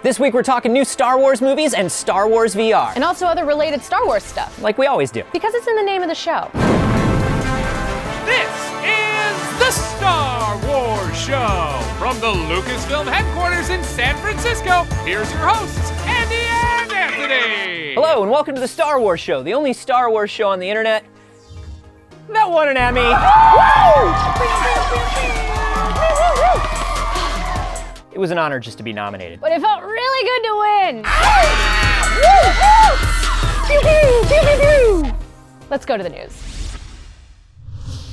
This week we're talking new Star Wars movies and Star Wars VR. And also other related Star Wars stuff. Like we always do. Because it's in the name of the show. This is the Star Wars Show. From the Lucasfilm headquarters in San Francisco, here's your hosts, Andy and Anthony. Hello and welcome to the Star Wars Show, the only Star Wars show on the internet that won an Emmy. It was an honor just to be nominated. But it felt really good to win. Let's go to the news.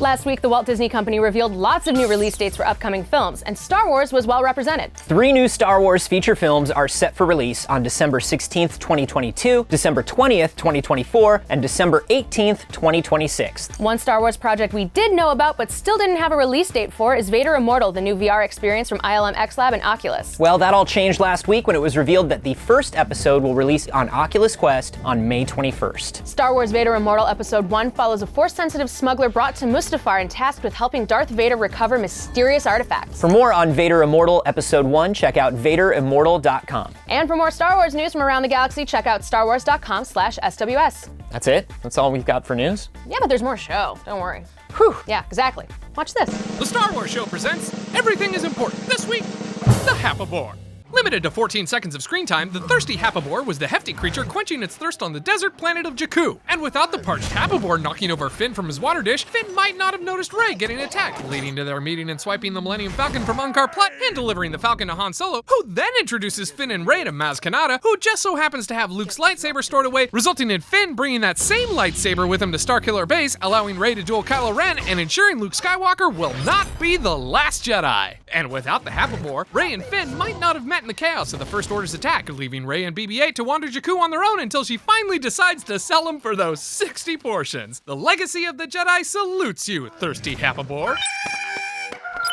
Last week, the Walt Disney Company revealed lots of new release dates for upcoming films, and Star Wars was well represented. 3 new Star Wars feature films are set for release on December 16th, 2022, December 20th, 2024, and December 18th, 2026. One Star Wars project we did know about but still didn't have a release date for is Vader Immortal, the new VR experience from ILM XLab and Oculus. Well, that all changed last week when it was revealed that the first episode will release on Oculus Quest on May 21st. Star Wars Vader Immortal Episode 1 follows a Force-sensitive smuggler brought to Mustafar and tasked with helping Darth Vader recover mysterious artifacts. For more on Vader Immortal Episode 1, check out VaderImmortal.com. And for more Star Wars news from around the galaxy, check out StarWars.com/SWS. That's it? That's all we've got for news? Yeah, but there's more show. Don't worry. Whew. Yeah, exactly. Watch this. The Star Wars Show presents Everything is Important. This week, the Hapabore. Limited to 14 seconds of screen time, the thirsty Hapabore was the hefty creature quenching its thirst on the desert planet of Jakku. And without the parched Hapabore knocking over Finn from his water dish, Finn might not have noticed Rey getting attacked, leading to their meeting and swiping the Millennium Falcon from Unkar Plutt and delivering the Falcon to Han Solo, who then introduces Finn and Rey to Maz Kanata, who just so happens to have Luke's lightsaber stored away, resulting in Finn bringing that same lightsaber with him to Starkiller Base, allowing Rey to duel Kylo Ren and ensuring Luke Skywalker will not be the last Jedi. And without the Hapabore, Rey and Finn might not have met in the chaos of the First Order's attack, leaving Rey and BB-8 to wander Jakku on their own until she finally decides to sell them for those 60 portions. The legacy of the Jedi salutes you, thirsty Hapabore.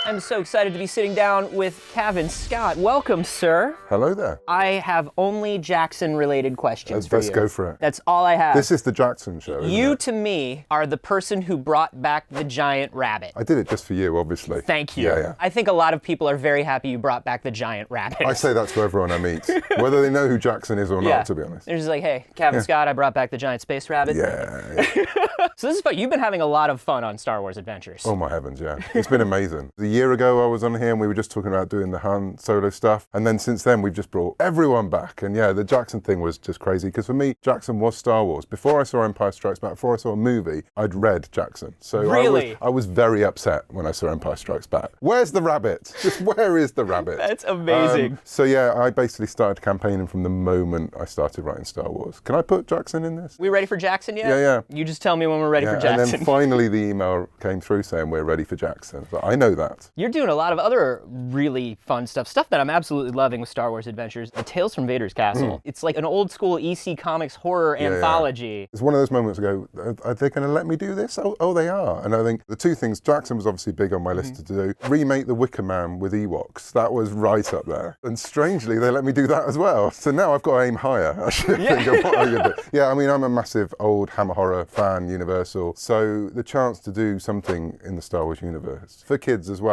I'm so excited to be sitting down with Cavan Scott. Welcome, sir. Hello there. I have only Jaxxon-related questions for you. Let's go for it. That's all I have. This is the Jaxxon show, isn't You, it? to me, are the person who brought back the giant rabbit. I did it just for you, obviously. Thank you. Yeah. I think a lot of people are very happy you brought back the giant rabbit. I say that to everyone I meet, whether they know who Jaxxon is or not, to be honest. They're just like, hey, Cavan Scott, I brought back the giant space rabbit. Yeah. So this is fun. You've been having a lot of fun on Star Wars Adventures. Oh my heavens, yeah. It's been amazing. A year ago I was on here and we were just talking about doing the Han Solo stuff. And then since then we've just brought everyone back. And yeah, the Jaxxon thing was just crazy because for me, Jaxxon was Star Wars. Before I saw Empire Strikes Back, before I saw a movie, I'd read Jaxxon. So really? I was very upset when I saw Empire Strikes Back. Where's the rabbit? Just where is the rabbit? That's amazing. So yeah, I basically started campaigning from the moment I started writing Star Wars. Can I put Jaxxon in this? We ready for Jaxxon yet? Yeah. You just tell me when we're ready for Jaxxon. And then finally the email came through saying we're ready for Jaxxon. But I know that. You're doing a lot of other really fun stuff that I'm absolutely loving with Star Wars Adventures. Tales from Vader's Castle. It's like an old school EC Comics horror anthology. It's one of those moments ago, are they going to let me do this? Oh, they are. And I think the two things, Jaxxon was obviously big on my list to do. Remake The Wicker Man with Ewoks. That was right up there. And strangely, they let me do that as well. So now I've got to aim higher. I should think of what I could do. Yeah, I mean, I'm a massive old Hammer horror fan, Universal. So the chance to do something in the Star Wars universe for kids as well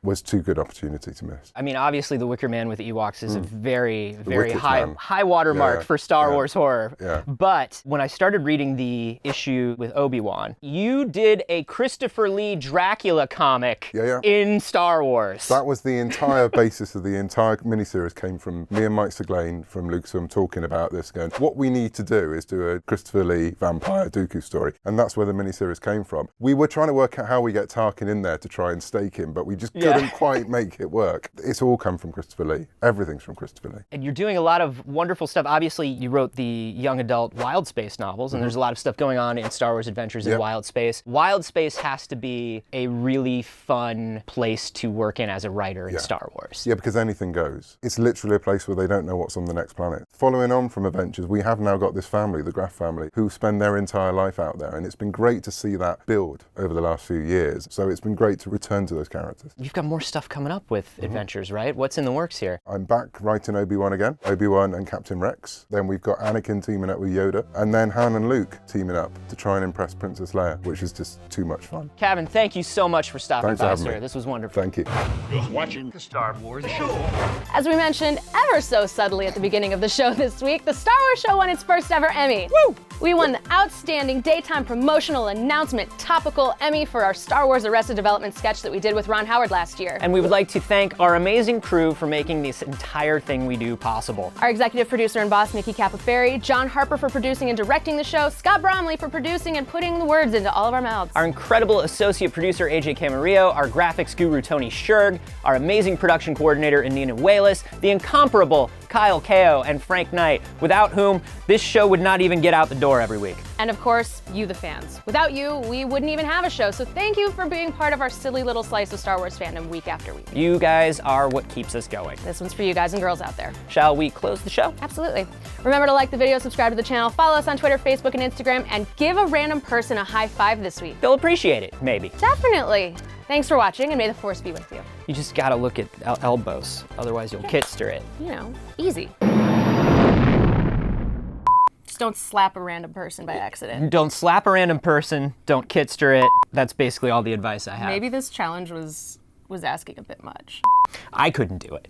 was too good opportunity to miss. I mean, obviously The Wicker Man with Ewoks is a very Wicked Man. high watermark for Star Wars horror. Yeah. But when I started reading the issue with Obi-Wan, you did a Christopher Lee Dracula comic in Star Wars. That was the entire basis of the entire miniseries came from me and Mike Seglain from Lucasfilm talking about this, going, what we need to do is do a Christopher Lee vampire Dooku story. And that's where the miniseries came from. We were trying to work out how we get Tarkin in there to try and stake him, but we just couldn't quite make it work. It's all come from Christopher Lee. Everything's from Christopher Lee. And you're doing a lot of wonderful stuff. Obviously, you wrote the young adult Wild Space novels, and there's a lot of stuff going on in Star Wars Adventures in Wild Space. Wild Space has to be a really fun place to work in as a writer in Star Wars. Yeah, because anything goes. It's literally a place where they don't know what's on the next planet. Following on from Adventures, we have now got this family, the Graff family, who spend their entire life out there, and it's been great to see that build over the last few years. So it's been great to return to those characters. You've got more stuff coming up with adventures, right? What's in the works here? I'm back writing Obi-Wan again, Obi-Wan and Captain Rex. Then we've got Anakin teaming up with Yoda, and then Han and Luke teaming up to try and impress Princess Leia, which is just too much fun. Cavan, thank you so much for stopping Thanks for by, having sir. me. This was wonderful. Thank you. You're watching the Star Wars Show. As we mentioned ever so subtly at the beginning of the show this week, the Star Wars show won its first ever Emmy. Woo! We won the Outstanding Daytime Promotional Announcement Topical Emmy for our Star Wars Arrested Development sketch that we did with Ron Howard last year. And we would like to thank our amazing crew for making this entire thing we do possible. Our executive producer and boss, Nikki Capaferri, John Harper for producing and directing the show, Scott Bromley for producing and putting the words into all of our mouths. Our incredible associate producer, AJ Camarillo, our graphics guru, Tony Scherg, our amazing production coordinator, Anina Wayless, the incomparable Kyle Kao, and Frank Knight, without whom this show would not even get out the door every week. And of course, you the fans. Without you, we wouldn't even have a show, so thank you for being part of our silly little slice of Star Wars fandom week after week. You guys are what keeps us going. This one's for you guys and girls out there. Shall we close the show? Absolutely. Remember to like the video, subscribe to the channel, follow us on Twitter, Facebook, and Instagram, and give a random person a high five this week. They'll appreciate it, maybe. Definitely. Thanks for watching, and may the Force be with you. You just gotta look at elbows, otherwise you'll kitster it. You know, easy. Just don't slap a random person by accident. Don't slap a random person, don't kitster it. That's basically all the advice I have. Maybe this challenge was asking a bit much. I couldn't do it.